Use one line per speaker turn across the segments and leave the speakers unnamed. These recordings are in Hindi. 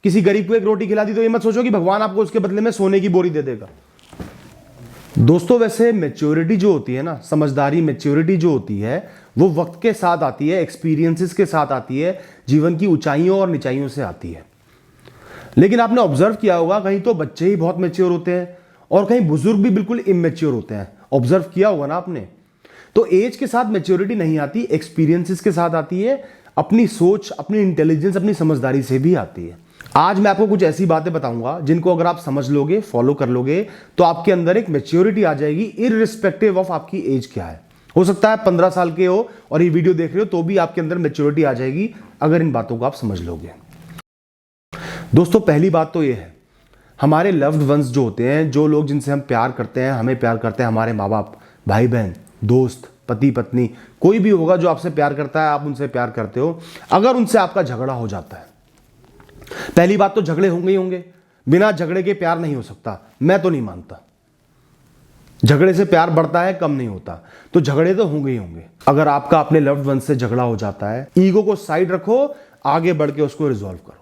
किसी गरीब को एक रोटी खिला दी तो ये मत सोचो कि भगवान आपको उसके बदले में सोने की बोरी दे देगा। दोस्तों वैसे मैच्योरिटी जो होती है ना, समझदारी मैच्योरिटी जो होती है, वो वक्त के साथ आती है, एक्सपीरियंसेस के साथ आती है, जीवन की ऊंचाइयों और निचाइयों से आती है। लेकिन आपने ऑब्जर्व किया होगा कहीं तो बच्चे ही बहुत मैच्योर होते हैं और कहीं बुजुर्ग भी बिल्कुल इमेच्योर होते हैं। ऑब्जर्व किया होगा ना आपने। तो एज के साथ मैच्योरिटी नहीं आती, एक्सपीरियंसेस के साथ आती है, अपनी सोच, अपनी इंटेलिजेंस, अपनी समझदारी से भी आती है। आज मैं आपको कुछ ऐसी बातें बताऊंगा जिनको अगर आप समझ लोगे, फॉलो कर लोगे, तो आपके अंदर एक मैच्योरिटी आ जाएगी, इररिस्पेक्टिव ऑफ आपकी एज क्या है। हो सकता है 15 साल के हो और ये वीडियो देख रहे हो तो भी आपके अंदर मैच्योरिटी आ जाएगी अगर इन बातों को आप समझ लोगे। दोस्तों पहली बात तो ये है, हमारे लव्ड वंस जो होते हैं, जो लोग जिनसे हम प्यार करते हैं, हमें प्यार करते हैं, हमारे माँ बाप, भाई बहन, दोस्त, पति पत्नी, कोई भी होगा जो आपसे प्यार करता है, आप उनसे प्यार करते हो, अगर उनसे आपका झगड़ा हो जाता है, पहली बात तो झगड़े होंगे ही होंगे, बिना झगड़े के प्यार नहीं हो सकता, मैं तो नहीं मानता। झगड़े से प्यार बढ़ता है, कम नहीं होता, तो झगड़े तो होंगे ही होंगे। अगर आपका अपने लव्ड वन से झगड़ा हो जाता है, ईगो को साइड रखो, आगे बढ़ के उसको रिजॉल्व करो।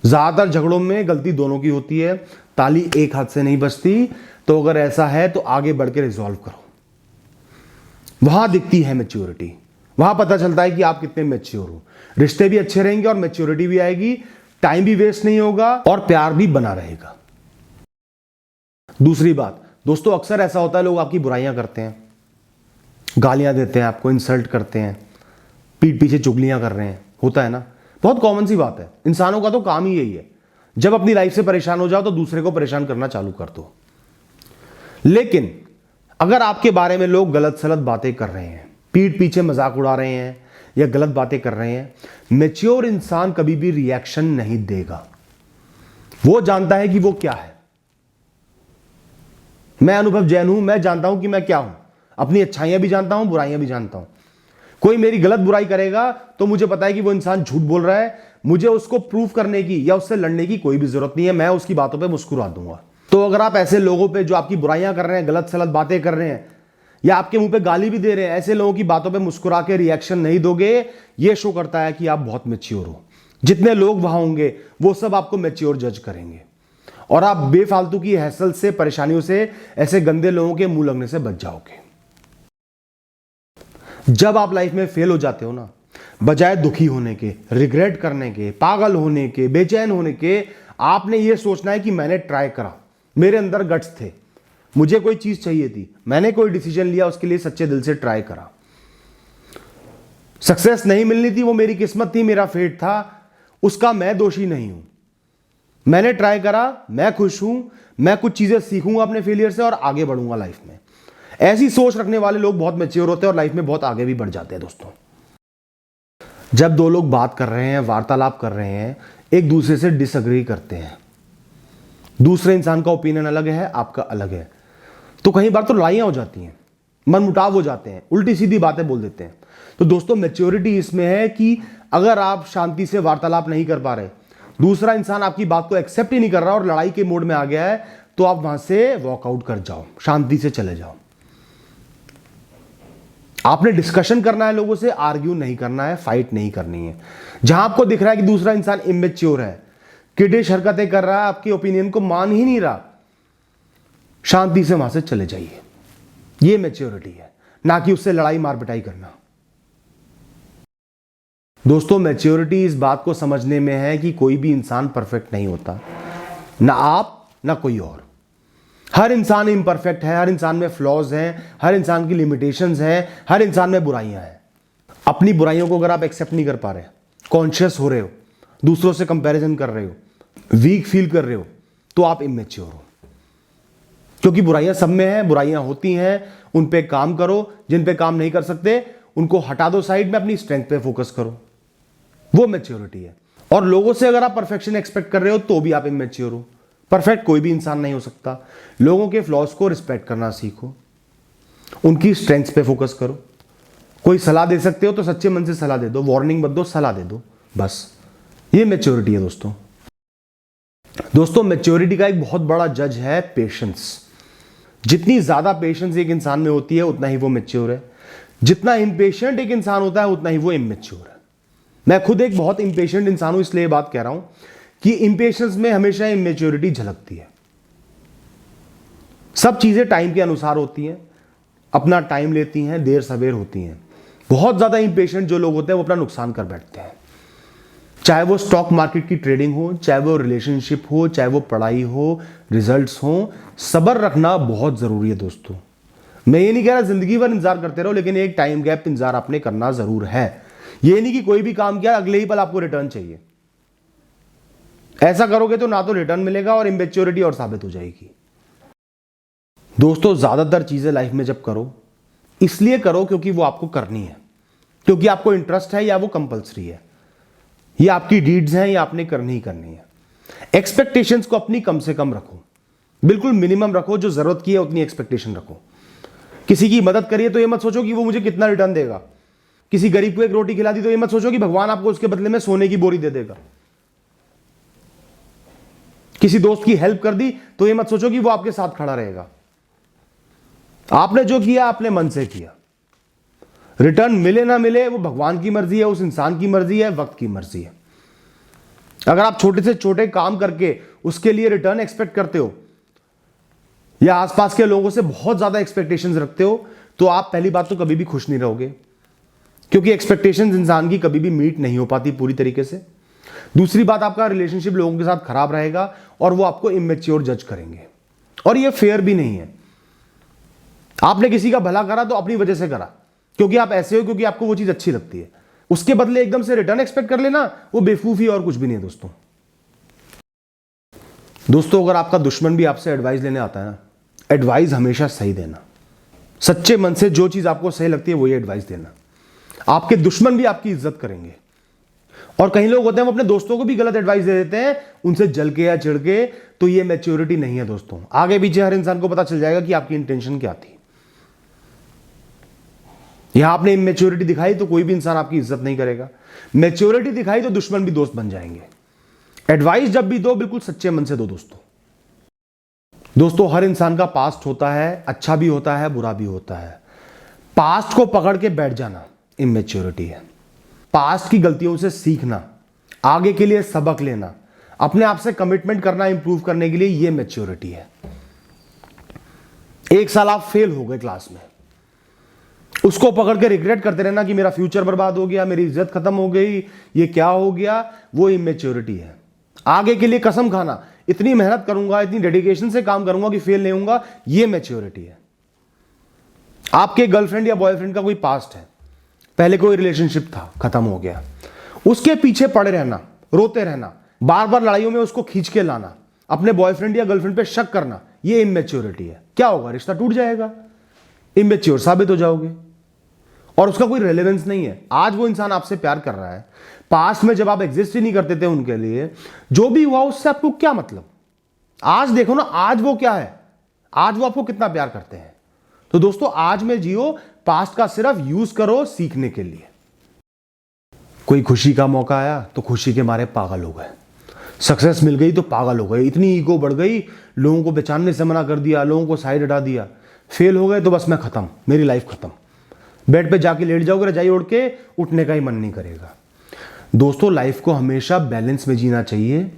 ज्यादातर झगड़ों में गलती दोनों की होती है, ताली एक हाथ से नहीं बजती, तो अगर ऐसा है तो आगे बढ़ के रिजॉल्व करो। वहां दिखती है मैच्योरिटी, वहां पता चलता है कि आप कितने मैच्योर हो। रिश्ते भी अच्छे रहेंगे और मैच्योरिटी भी आएगी, टाइम भी वेस्ट नहीं होगा और प्यार भी बना रहेगा। दूसरी बात दोस्तों, अक्सर ऐसा होता है लोग आपकी बुराइयां करते हैं, गालियां देते हैं, आपको इंसल्ट करते हैं, पीठ पीछे चुगलियां कर रहे हैं, होता है ना, बहुत कॉमन सी बात है। इंसानों का तो काम ही यही है, जब अपनी लाइफ से परेशान हो जाओ तो दूसरे को परेशान करना चालू कर दो। लेकिन अगर आपके बारे में लोग गलत सलत बातें कर रहे हैं, पीठ पीछे मजाक उड़ा रहे हैं या गलत बातें कर रहे हैं, मैच्योर इंसान कभी भी रिएक्शन नहीं देगा। वो जानता है कि वो क्या है। मैं अनुभव जैन हूं, मैं जानता हूं कि मैं क्या हूं, अपनी अच्छाइयां भी जानता हूं, बुराइयां भी जानता हूं। कोई मेरी गलत बुराई करेगा तो मुझे पता है कि वो इंसान झूठ बोल रहा है, मुझे उसको प्रूव करने की या उससे लड़ने की कोई भी जरूरत नहीं है, मैं उसकी बातों पे मुस्कुरा दूंगा। तो अगर आप ऐसे लोगों पे जो आपकी बुराइयां कर रहे हैं, गलत सलत बातें कर रहे हैं या आपके मुंह पे गाली भी दे रहे हैं, ऐसे लोगों की बातों पे मुस्कुरा के रिएक्शन नहीं दोगे, ये शो करता है कि आप बहुत मैच्योर हो। जितने लोग वहां होंगे वो सब आपको मैच्योर जज करेंगे और आप बेफालतू की हैसल से, परेशानियों से, ऐसे गंदे लोगों के मुंह लगने से बच जाओगे। जब आप लाइफ में फेल हो जाते हो ना, बजाय दुखी होने के, रिग्रेट करने के, पागल होने के, बेचैन होने के, आपने यह सोचना है कि मैंने ट्राई करा, मेरे अंदर गट्स थे, मुझे कोई चीज चाहिए थी, मैंने कोई डिसीजन लिया, उसके लिए सच्चे दिल से ट्राई करा। सक्सेस नहीं मिलनी थी, वो मेरी किस्मत थी, मेरा फेट था, उसका मैं दोषी नहीं हूं। मैंने ट्राई करा, मैं खुश हूं, मैं कुछ चीजें सीखूंगा अपने फेलियर से और आगे बढ़ूंगा लाइफ में। ऐसी सोच रखने वाले लोग बहुत मैच्योर होते हैं और लाइफ में बहुत आगे भी बढ़ जाते हैं। दोस्तों जब दो लोग बात कर रहे हैं, वार्तालाप कर रहे हैं, एक दूसरे से डिसएग्री करते हैं, दूसरे इंसान का ओपिनियन अलग है, आपका अलग है, तो कई बार तो लड़ाइयां हो जाती हैं, मनमुटाव हो जाते हैं, उल्टी सीधी बातें बोल देते हैं। तो दोस्तों मैच्योरिटी इसमें है कि अगर आप शांति से वार्तालाप नहीं कर पा रहे, दूसरा इंसान आपकी बात को एक्सेप्ट ही नहीं कर रहा और लड़ाई के मोड में आ गया है, तो आप वहां से वॉकआउट कर जाओ, शांति से चले जाओ। आपने डिस्कशन करना है लोगों से, आर्ग्यू नहीं करना है, फाइट नहीं करनी है। जहां आपको दिख रहा है कि दूसरा इंसान इमेच्योर है, किडिश हरकतें कर रहा है, आपकी ओपिनियन को मान ही नहीं रहा, शांति से वहां से चले जाइए। यह मैच्योरिटी है, ना कि उससे लड़ाई मार पिटाई करना। दोस्तों मैच्योरिटी इस बात को समझने में है कि कोई भी इंसान परफेक्ट नहीं होता, ना आप ना कोई और। हर इंसान इम्परफेक्ट है, हर इंसान में फ्लॉज हैं, हर इंसान की लिमिटेशंस हैं, हर इंसान में बुराइयां हैं। अपनी बुराइयों को अगर आप एक्सेप्ट नहीं कर पा रहे, कॉन्शियस हो रहे हो, दूसरों से कंपैरिजन कर रहे हो, वीक फील कर रहे हो, तो आप इमेच्योर हो। क्योंकि बुराइयां सब में हैं, बुराइयां होती हैं, उन पे काम करो। जिन पे काम नहीं कर सकते उनको हटा दो साइड में, अपनी स्ट्रेंथ पे फोकस करो, वो मैच्योरिटी है। और लोगों से अगर आप परफेक्शन एक्सपेक्ट कर रहे हो तो भी आप इमेच्योर हो। परफेक्ट कोई भी इंसान नहीं हो सकता। लोगों के फ्लॉज को रिस्पेक्ट करना सीखो, उनकी स्ट्रेंथ्स पे फोकस करो। कोई सलाह दे सकते हो तो सच्चे मन से सलाह दे दो, वार्निंग मत दो, सलाह दे दो, बस। ये मैच्योरिटी है दोस्तों। दोस्तों मैच्योरिटी का एक बहुत बड़ा जज है पेशेंस। जितनी ज्यादा पेशेंस एक इंसान में होती है उतना ही वो मैच्योर है। जितना इम्पेशेंट एक इंसान होता है उतना ही वो इमेच्योर है। मैं खुद एक बहुत इंपेशेंट इंसान हूं, इसलिए बात कह रहा हूं कि इंपेशेंस में हमेशा इमेच्योरिटी झलकती है। सब चीजें टाइम के अनुसार होती हैं, अपना टाइम लेती हैं, देर सवेर होती हैं। बहुत ज्यादा इंपेशेंट जो लोग होते हैं वो अपना नुकसान कर बैठते हैं, चाहे वो स्टॉक मार्केट की ट्रेडिंग हो, चाहे वो रिलेशनशिप हो, चाहे वो पढ़ाई हो, रिजल्ट्स हो। सब्र रखना बहुत जरूरी है दोस्तों। मैं ये नहीं कह रहा जिंदगी भर इंतजार करते रहो, लेकिन एक टाइम गैप इंतजार आपने करना जरूर है। ये नहीं कि कोई भी काम किया अगले ही पल आपको रिटर्न चाहिए। ऐसा करोगे तो ना तो रिटर्न मिलेगा और इमेच्योरिटी और साबित हो जाएगी। दोस्तों, ज्यादातर चीजें लाइफ में जब करो, इसलिए करो क्योंकि वो आपको करनी है, क्योंकि आपको इंटरेस्ट है या वो कंपल्सरी है, ये आपकी डीड्स हैं या आपने करनी ही करनी है। एक्सपेक्टेशंस को अपनी कम से कम रखो, बिल्कुल मिनिमम रखो। जो जरूरत की है उतनी एक्सपेक्टेशन रखो। किसी की मदद करिए तो ये मत सोचो कि वो मुझे कितना रिटर्न देगा। किसी गरीब को एक रोटी खिला दी तो ये मत सोचो कि भगवान आपको उसके बदले में सोने की बोरी दे देगा। किसी दोस्त की हेल्प कर दी तो ये मत सोचो कि वो आपके साथ खड़ा रहेगा। आपने जो किया अपने मन से किया, रिटर्न मिले ना मिले वो भगवान की मर्जी है, उस इंसान की मर्जी है, वक्त की मर्जी है। अगर आप छोटे से छोटे काम करके उसके लिए रिटर्न एक्सपेक्ट करते हो या आसपास के लोगों से बहुत ज्यादा एक्सपेक्टेशंस रखते हो, तो आप पहली बात तो कभी भी खुश नहीं रहोगे, क्योंकि एक्सपेक्टेशंस इंसान की कभी भी मीट नहीं हो पाती पूरी तरीके से। दूसरी बात, आपका रिलेशनशिप लोगों के साथ खराब रहेगा और वो आपको इमेच्योर जज करेंगे, और ये फेयर भी नहीं है। आपने किसी का भला करा तो अपनी वजह से करा, क्योंकि आप ऐसे हो, क्योंकि आपको वो चीज अच्छी लगती है। उसके बदले एकदम से रिटर्न एक्सपेक्ट कर लेना, वो बेवकूफी और कुछ भी नहीं है दोस्तों, अगर आपका दुश्मन भी आपसे एडवाइस लेने आता है ना, एडवाइस हमेशा सही देना। सच्चे मन से जो चीज आपको सही लगती है वही एडवाइस देना। आपके दुश्मन भी आपकी इज्जत करेंगे। और कई लोग होते हैं वो अपने दोस्तों को भी गलत एडवाइस दे देते हैं, उनसे जल के या चिढ़ के। तो ये मैच्योरिटी नहीं है दोस्तों। आगे पीछे हर इंसान को पता चल जाएगा कि आपकी इंटेंशन क्या थी। यहां आपने इमेच्योरिटी दिखाई तो कोई भी इंसान आपकी इज्जत नहीं करेगा। मैच्योरिटी दिखाई तो दुश्मन भी दोस्त बन जाएंगे। एडवाइस जब भी दो, बिल्कुल सच्चे मन से दो दोस्तों, हर इंसान का पास्ट होता है, अच्छा भी होता है, बुरा भी होता है। पास्ट को पकड़ के बैठ जाना इमेच्योरिटी है। पास्ट की गलतियों से सीखना, आगे के लिए सबक लेना, अपने आप से कमिटमेंट करना इंप्रूव करने के लिए, ये मैच्योरिटी है। एक साल आप फेल हो गए क्लास में, उसको पकड़ के रिग्रेट करते रहना कि मेरा फ्यूचर बर्बाद हो गया, मेरी इज्जत खत्म हो गई, ये क्या हो गया, वो इमेच्योरिटी है। आगे के लिए कसम खाना, इतनी मेहनत करूंगा, इतनी डेडिकेशन से काम करूंगा कि फेल नहीं होऊंगा, ये मैच्योरिटी है। आपके गर्लफ्रेंड या बॉयफ्रेंड का कोई पास्ट है, पहले कोई रिलेशनशिप था, खत्म हो गया, उसके पीछे पड़े रहना, रोते रहना, बार बार लड़ाइयों में उसको खींच के लाना, अपने बॉयफ्रेंड या गर्लफ्रेंड पे शक करना, ये इमेच्योरिटी है। क्या होगा? रिश्ता टूट जाएगा, इमेच्योर साबित हो जाओगे और उसका कोई रेलेवेंस नहीं है। आज वो इंसान आपसे प्यार कर रहा है, पास्ट में जब आप एग्जिस्ट ही नहीं करते थे उनके लिए, जो भी हुआ उससे आपको क्या मतलब? आज देखो ना, आज वो क्या है, आज वो आपको कितना प्यार करते हैं। तो दोस्तों, आज में जियो, पास्ट का सिर्फ यूज करो सीखने के लिए। कोई खुशी का मौका आया तो खुशी के मारे पागल हो गए, सक्सेस मिल गई तो पागल हो गए, इतनी ईगो बढ़ गई, लोगों को पहचानने से मना कर दिया, लोगों को साइड हटा दिया। फेल हो गए तो बस मैं खत्म, मेरी लाइफ खत्म, बेड पे जाके लेट जाओगे, रजाई ओढ़ के, उठने का ही मन नहीं करेगा। दोस्तों, लाइफ को हमेशा बैलेंस में जीना चाहिए।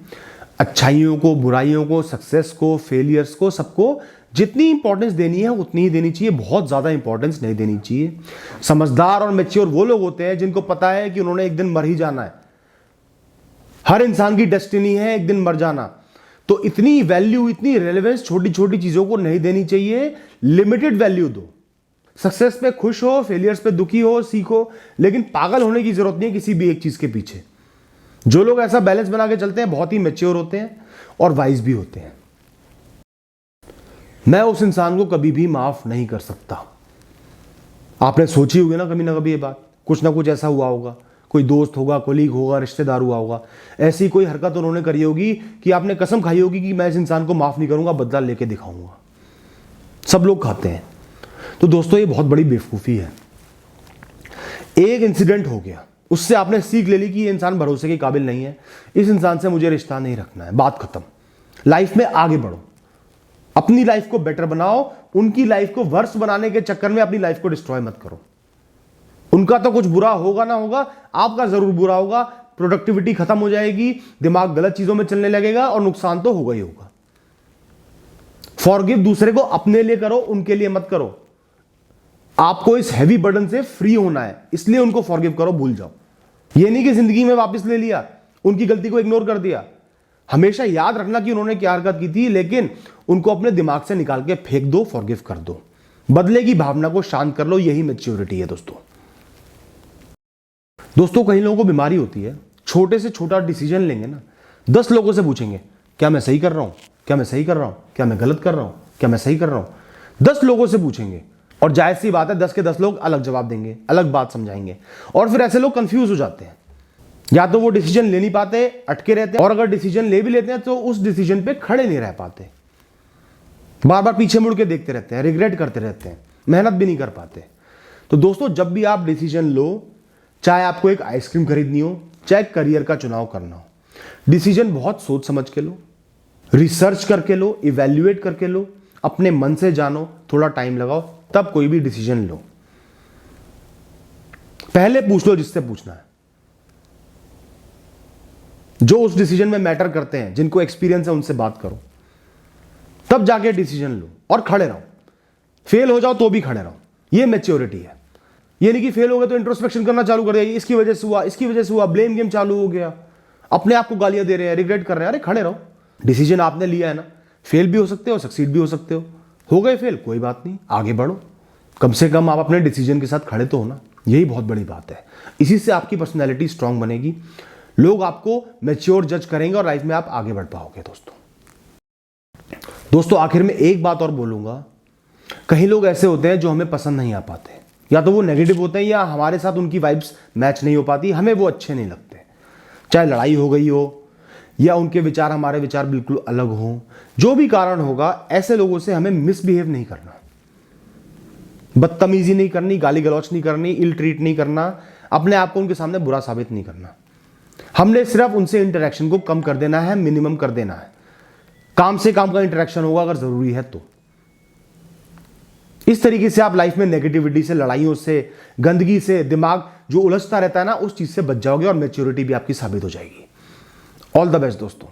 अच्छाइयों को, बुराइयों को, सक्सेस को, फेलियर्स को, सबको जितनी इंपॉर्टेंस देनी है उतनी ही देनी चाहिए, बहुत ज्यादा इंपॉर्टेंस नहीं देनी चाहिए। समझदार और मैच्योर वो लोग होते हैं जिनको पता है कि उन्होंने एक दिन मर ही जाना है। हर इंसान की डेस्टिनी है एक दिन मर जाना। तो इतनी वैल्यू, इतनी रेलेवेंस छोटी छोटी चीजों को नहीं देनी चाहिए, लिमिटेड वैल्यू दो। सक्सेस पे खुश हो, फेलियर्स पे दुखी हो, सीखो, लेकिन पागल होने की जरूरत नहीं है किसी भी एक चीज के पीछे। जो लोग ऐसा बैलेंस बना के चलते हैं बहुत ही मैच्योर होते हैं और वाइज भी होते हैं। मैं उस इंसान को कभी भी माफ नहीं कर सकता। आपने सोची होगी ना कभी ये बात, कुछ ना कुछ ऐसा हुआ होगा, कोई दोस्त होगा, कोलीग होगा, रिश्तेदार हुआ होगा, ऐसी कोई हरकत उन्होंने करी होगी कि आपने कसम खाई होगी कि मैं इस इंसान को माफ नहीं करूंगा, बदला लेके दिखाऊंगा। सब लोग खाते हैं। तो दोस्तों, ये बहुत बड़ी बेवकूफी है। एक इंसिडेंट हो गया, उससे आपने सीख ले ली कि ये इंसान भरोसे के काबिल नहीं है, इस इंसान से मुझे रिश्ता नहीं रखना है, बात खत्म। लाइफ में आगे बढ़ो, अपनी लाइफ को बेटर बनाओ, उनकी लाइफ को वर्स्ट बनाने के चक्कर में अपनी लाइफ को डिस्ट्रॉय मत करो। उनका तो कुछ बुरा होगा ना होगा, आपका जरूर बुरा होगा, प्रोडक्टिविटी खत्म हो जाएगी, दिमाग गलत चीजों में चलने लगेगा और नुकसान तो होगा ही होगा। फॉरगिव दूसरे को अपने लिए करो, उनके लिए मत करो। आपको इस हैवी बर्डन से फ्री होना है, इसलिए उनको फॉरगिव करो, भूल जाओ। ये नहीं कि जिंदगी में वापस ले लिया, उनकी गलती को इग्नोर कर दिया। हमेशा याद रखना कि उन्होंने क्या हरकत की थी, लेकिन उनको अपने दिमाग से निकाल के फेंक दो, फॉरगिव कर दो, बदले की भावना को शांत कर लो। यही मैच्योरिटी है दोस्तों। कई लोगों को बीमारी होती है, छोटे से छोटा डिसीजन लेंगे ना, 10 लोगों से पूछेंगे क्या मैं सही कर रहा हूं, क्या मैं सही कर रहा हूं, क्या मैं गलत कर रहा हूं, क्या मैं सही कर रहा हूं। 10 लोगों से पूछेंगे और जायज सी बात है 10 के 10 लोग अलग जवाब देंगे, अलग बात समझाएंगे, और फिर ऐसे लोग कंफ्यूज हो जाते हैं। या तो वो डिसीजन ले नहीं पाते, अटके रहते हैं, और अगर डिसीजन ले भी लेते हैं तो उस डिसीजन पे खड़े नहीं रह पाते, बार बार पीछे मुड़ के देखते रहते हैं, रिग्रेट करते रहते हैं, मेहनत भी नहीं कर पाते। तो दोस्तों, जब भी आप डिसीजन लो, चाहे आपको एक आइसक्रीम खरीदनी हो, चाहे करियर का चुनाव करना हो, डिसीजन बहुत सोच समझ के लो, रिसर्च करके लो, इवैल्यूएट करके लो, अपने मन से जानो, थोड़ा टाइम लगाओ, तब कोई भी डिसीजन लो। पहले पूछ लो जिससे पूछना है, जो उस डिसीजन में मैटर करते हैं, जिनको एक्सपीरियंस है, उनसे बात करो, तब जाके डिसीजन लो और खड़े रहो। फेल हो जाओ तो भी खड़े रहो, ये मैच्योरिटी है। ये नहीं कि फेल हो गए तो इंट्रोस्पेक्शन करना चालू कर दिया, इसकी वजह से हुआ, इसकी वजह से हुआ, ब्लेम गेम चालू हो गया, अपने आप को गालियां दे रहे हैं, रिग्रेट कर रहे हैं। अरे खड़े रहो, डिसीजन आपने लिया है ना, फेल भी हो सकते हो, सक्सीड भी हो सकते हो गए फेल, कोई बात नहीं, आगे बढ़ो। कम से कम आप अपने डिसीजन के साथ खड़े तो हो ना, यही बहुत बड़ी बात है। इसी से आपकी पर्सनैलिटी स्ट्रांग बनेगी, लोग आपको मैच्योर जज करेंगे और लाइफ में आप आगे बढ़ पाओगे। दोस्तों आखिर में एक बात और बोलूंगा, कई लोग ऐसे होते हैं जो हमें पसंद नहीं आ पाते, या तो वो नेगेटिव होते हैं या हमारे साथ उनकी वाइब्स मैच नहीं हो पाती, हमें वो अच्छे नहीं लगते। चाहे लड़ाई हो गई हो या उनके विचार हमारे विचार बिल्कुल अलग हों, जो भी कारण होगा, ऐसे लोगों से हमें मिसबिहेव नहीं करना, बदतमीजी नहीं करनी, गाली गलौच नहीं करनी, इल ट्रीट नहीं करना, अपने आप को उनके सामने बुरा साबित नहीं करना। हमने सिर्फ उनसे इंटरेक्शन को कम कर देना है, मिनिमम कर देना है। काम से काम का इंटरेक्शन होगा अगर जरूरी है तो। इस तरीके से आप लाइफ में नेगेटिविटी से, लड़ाइयों से, गंदगी से, दिमाग जो उलझता रहता है ना, उस चीज से बच जाओगे और मैच्योरिटी भी आपकी साबित हो जाएगी। ऑल द बेस्ट दोस्तों।